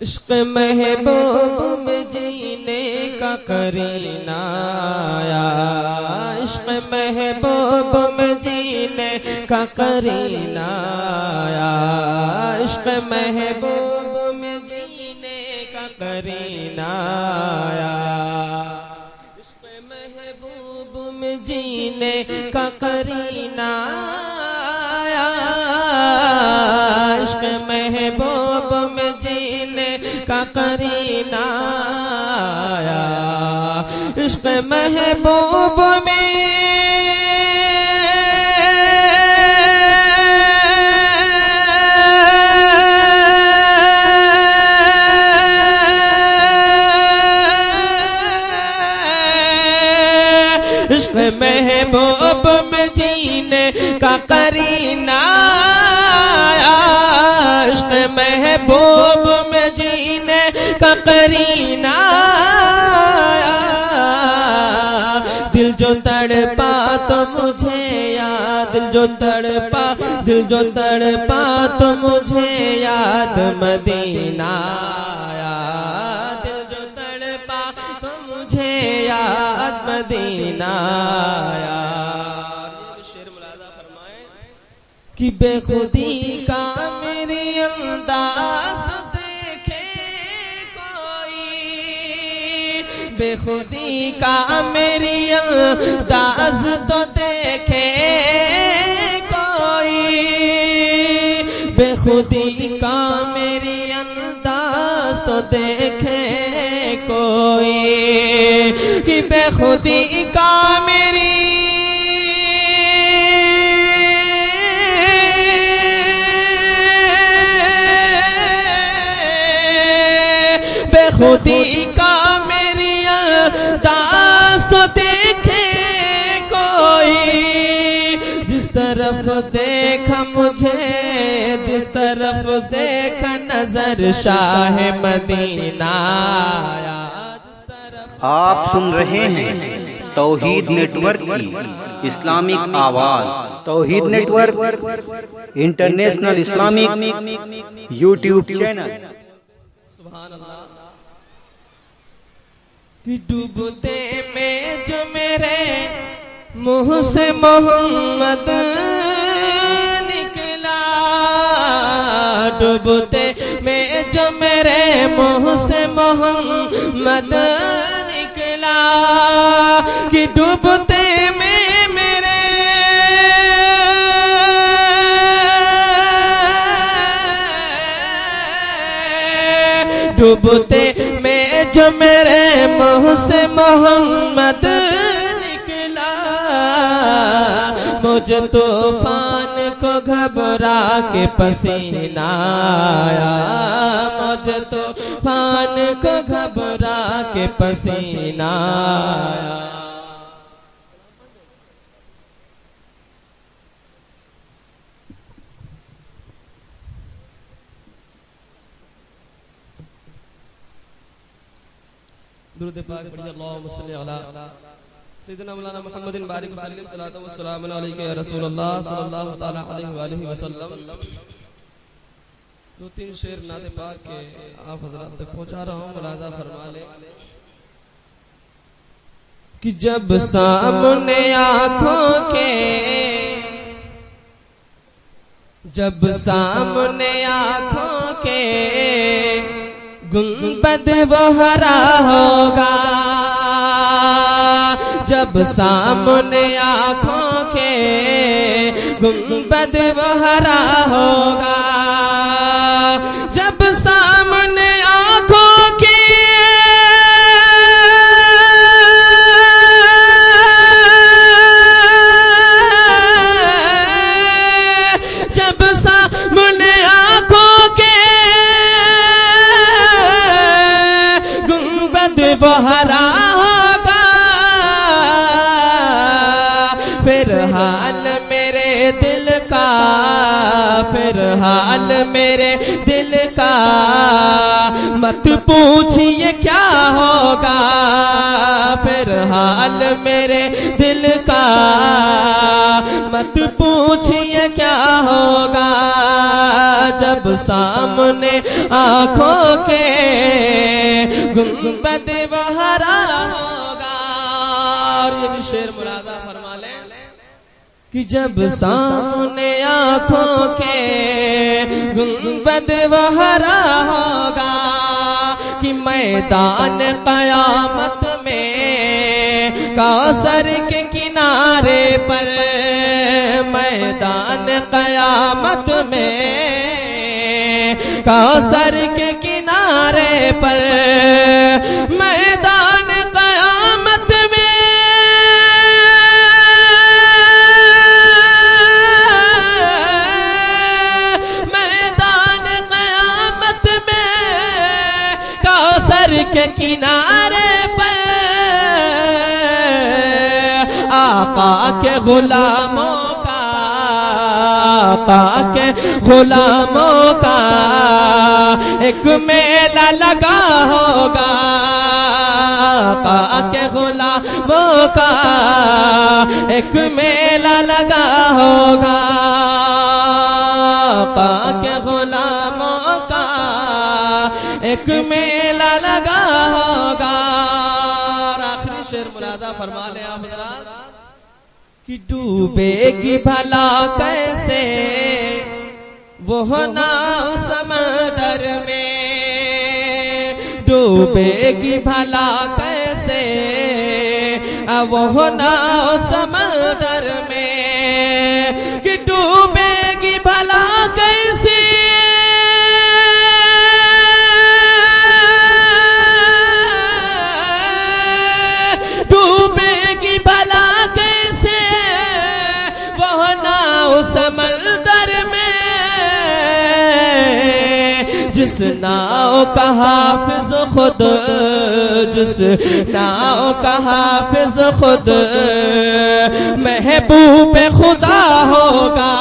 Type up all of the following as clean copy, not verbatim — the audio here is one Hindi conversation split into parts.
इश्क महबूब में जीने का करीना आया, इश्क महबूब में जीने का करीना आया, इश्क महबूब में जीने का करीना आया, इश्क महबूब में जीने का करीना आया, इश्क महबूब में जीने का करीना आया, इश्क महबूब में इश्क महबूब में जीने का करीना आया, इश्क महबूब में जीने का करीना आया, दिल जो तड़पा तो मुझे याद, दिल जो तड़पा तो मुझे याद मदीना आया, दिल जो तड़पा तो मुझे याद मदीना आया। शेर मुलाजा फरमाए कि बेखुदी का मेरी अंदाज तो देखे कोई, बेखुदी का मेरी अंदाज तो देखे कोई, बेखुदी का मेरी अंदाज तो देखे कोई, कि बेखुदी का मेरी बेखुदी का मेरी अंदाज तो देखे कोई, जिस तरफ देखा मुझे, जिस तरफ देखा नजर शाह मदीना आया। आप सुन रहे हैं तौहीद नेटवर्क की इस्लामिक आवाज, Tauheed network international Islamic YouTube channel. सुभान अल्लाह। कि डूबते में जो मेरे मुंह से मोहम्मद निकला, डूबते में जो मेरे मुंह से मोहम्मद निकला, कि डूबते में मेरे डूबते में जो मेरे मुंह से मोहम्मद निकला, मुझे तूफान को घबरा के पसीना आया, मुझे तूफान को घबरा के पसीना आया। दुरूद पाक पढ़िए, अल्लाहुम्मा सल्ली अला सय्यिदना मौलाना मुहम्मदिन बारिक वसल्लम सल्लल्लाहु अलैहि वसल्लम अलैहि या रसूलल्लाह सल्लल्लाहु तआला अलैहि वसल्लम। दो तीन शेर नाते पाक के आप हजरात तक पहुंचा रहा हूं, मुलाजा फरमा ले। कि जब सामने आंखों के, जब सामने आंखों के गुंबद वो हरा होगा, जब सामने आंखों के गुंबद वो हरा होगा, जब सामने आंखों के जब सामने आंखों के गुंबद वो हरा होगा, फिर हाल मेरे दिल का, फिर हाल मेरे दिल का मत पूछिए क्या होगा, फिर हाल मेरे दिल का मत पूछिए क्या होगा, जब जब सामने आँखों के गुंबद वो हरा होगा। और ये भी शेर मुरादा फरमा ले कि जब सामने आँखों के गुंबद वो हरा होगा कि मैदान क़यामत में कौसर के किनारे पर, मैदान क़यामत में कौसर के किनारे पर, मैदान क़यामत में, मैदान क़यामत में कौसर के किनारे पर आका के गुलामों का, आका के गुलामों का एक मेला लगा होगा। आका के गुलामों का एक मेला लगा होगा। आका के गुलामों का एक मेला लगा होगा। और आखिरी शेर मुरादा फरमा ले आप हज़रात कि डूबेगी भला कैसे वो नाव समंदर में, डूबेगी भला कैसे वो नाव समंदर में, कि डूबेगी भला कैसे, डूबेगी भला कैसे वो नाव समंदर में, जिस नाव का हाफिज खुद, जिस नाव का हाफिज खुद महबूब खुदा होगा,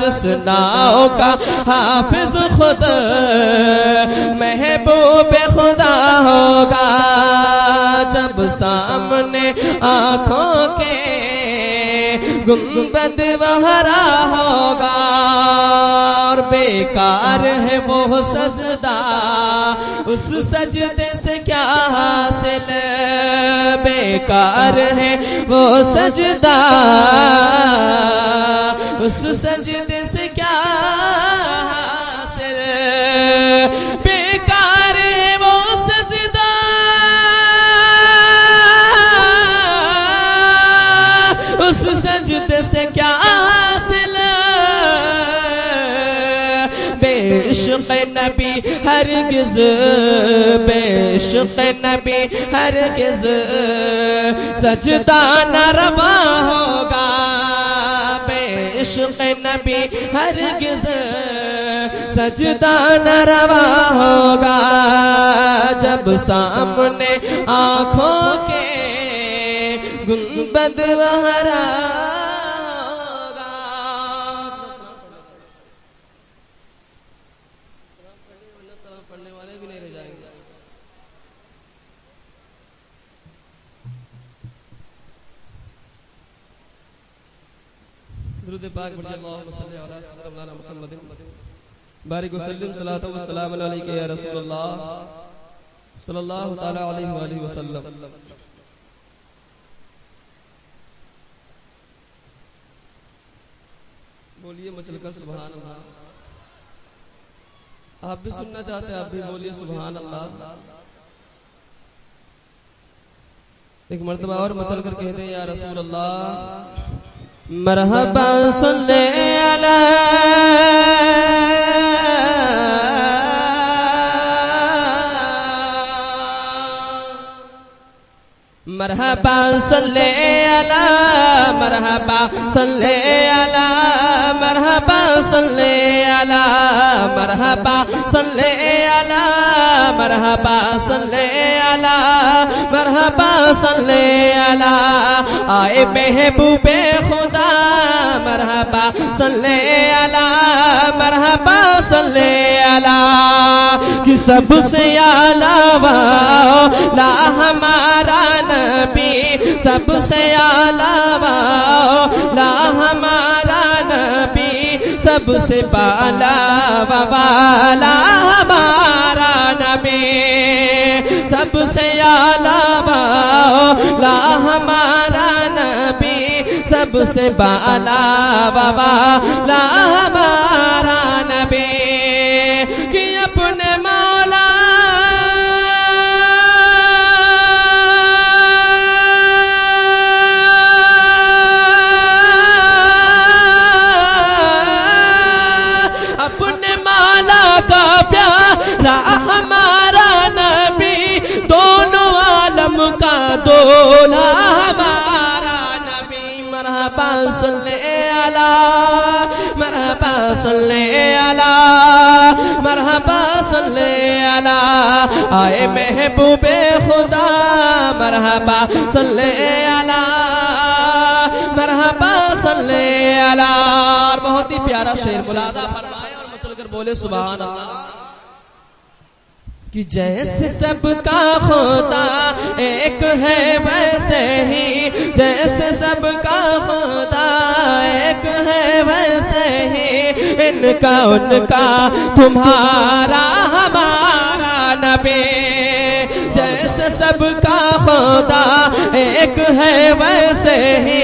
जिस नाव का हाफिज खुद महबूब खुदा होगा। जब सामने आँखों के गुंबद वहरा होगा और बेकार है वो सजदा, उस सजदे से क्या हासिल, बेकार है वो सजदा, उस सजदे से क्या हासिल, बेकार है वो सजदा, उस सजदे से क्या हासिल, बेइश्क़ नबी हरगिज़, बेइश्क़ नबी हरगिज़ सजदा न रवा होगा, बेइश्क़ नबी हरगिज़ सजदा न रवा होगा। जब सामने आँखों के गुंबद वहरा होगा। सलाम पढ़ने वाले भी नहीं रह जाएंगे। दुरूद पाक पढ़िए, अल्लाहुम्मा सल्ली अला सय्यिदिना मुहम्मदिन बारिक व सल्लिम सलातो व सलाम अलैका या रसूलल्लाह सल्लल्लाहु तआला अलैहि व आलिहि वसल्लम। बोलिए मचलकर सुभान अल्लाह। आप भी सुनना चाहते हैं, आप भी बोलिए सुभान अल्लाह। एक मर्तबा और मचल कर कहते हैं या रसूल अल्लाह मरहबा सल्ले अला मरहबा सल्ले अला, मरहबा सल्ले अला, मरहबा सल्ले अला, मरहबा सल्ले अला, मरहबा सल्ले अला, मरहबा सल्ले अला, आए महबूबे खुदा मरहबा सल्ले अला, मरहबा सल्ले अला, कि सबसे अलावा ला हमारा नबी, सबसे अलावा ला हमारा नबी, सबसे बाला वाला हमारा नबी, सबसे आला वाला हमारा नबी, सबसे बाला वाला हमारा नबी, कि अपने मौला का प्यारा हमारा नबी, दोनों आलम का दोला हमारा नबी। मरहबा सल्ले अला, मरहबा सल्ले अला, मरहबा सल्ले अला, आए महबूबे खुदा, मरहबा सल्ले अला, मरहबा सल्ले अला। और बहुत ही प्यारा शेर मुलादा फरमाए चलकर बोले सुभान अल्लाह, कि जैसे सबका खुदा एक है वैसे ही, जैसे सबका खुदा एक है वैसे ही, इनका उनका तुम्हारा हमारा नबी, जैसे सबका खुदा एक है वैसे ही,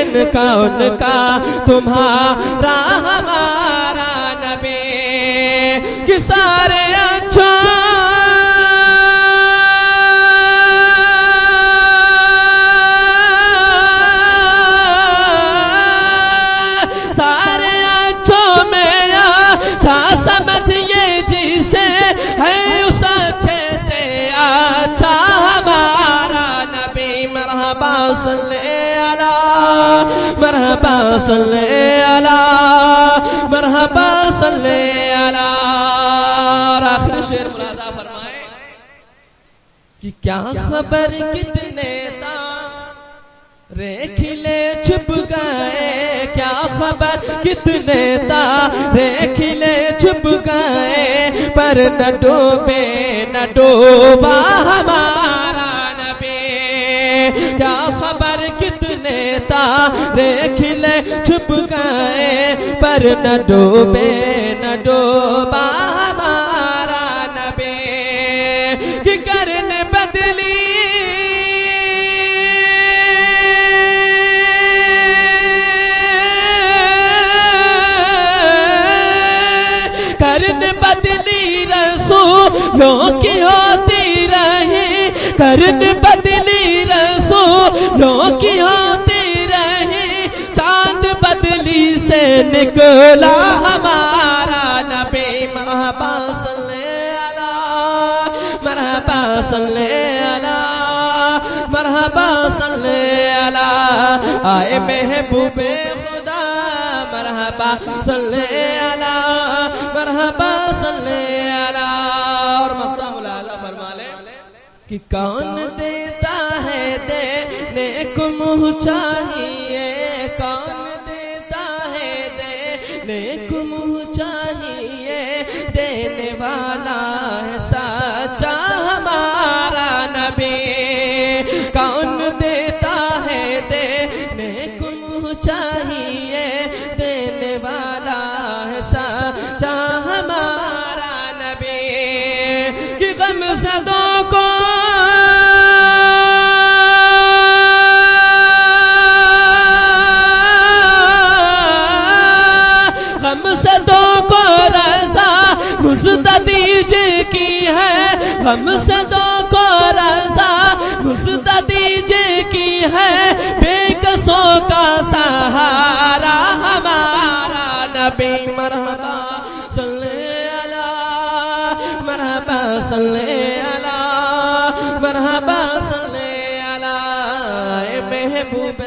इनका उनका तुम्हारा हमारा नबी, कि सारे अच्छा सारे अच्छों में अच्छा समझिए जिसे है उस अच्छे से अच्छा हमारा नबी। मरहबा सल्ले अला, मरहबा सल्ले अला, मरहबा सल्ले अला। और आखिरी शेर मुलादा फरमाए कि क्या खबर कितने तारे खिले छुप गए, क्या खबर कितने तारे खिले छुप गए, पर न डूबे न डूबा हमारा नबी, क्या खबर कितने तारे खिले छुप गए, पर न डूबे न डूबा हमारा नबी, कि करने बदली करने बदली रसूलों की होती रही, करने बदली रसूलों की होती रही, चांद बदली से निकला हमारा नबी। मरहबा सल्ले अला, मरहबा सल्ले अला, मरहबा सल्ले अला, आए महबूबे खुदा, मरहबा सल्ले अला, मरहबा सल्ले अला। और मक्ता मुलाजा फरमा ले कि कौन देता है देने को मुँह चाहिए, कौन देता है देने को मुँह चाहिए, देने वाला है सच्चा हमारा नबी, कौन देता है देने को मुँह चाहिए, देने वाला है सच्चा हमारा नबी, कि गमज़दों को गमज़दों को रज़ा मुस्तदीज की है, गमज़दों को रज़ा मुस्तदीज की है, बेकसों का सहारा हमारा नबी। मरहबा सल्ले अला, मरहबा सल्ले अला, मरहबा सल्ले अला, महबूब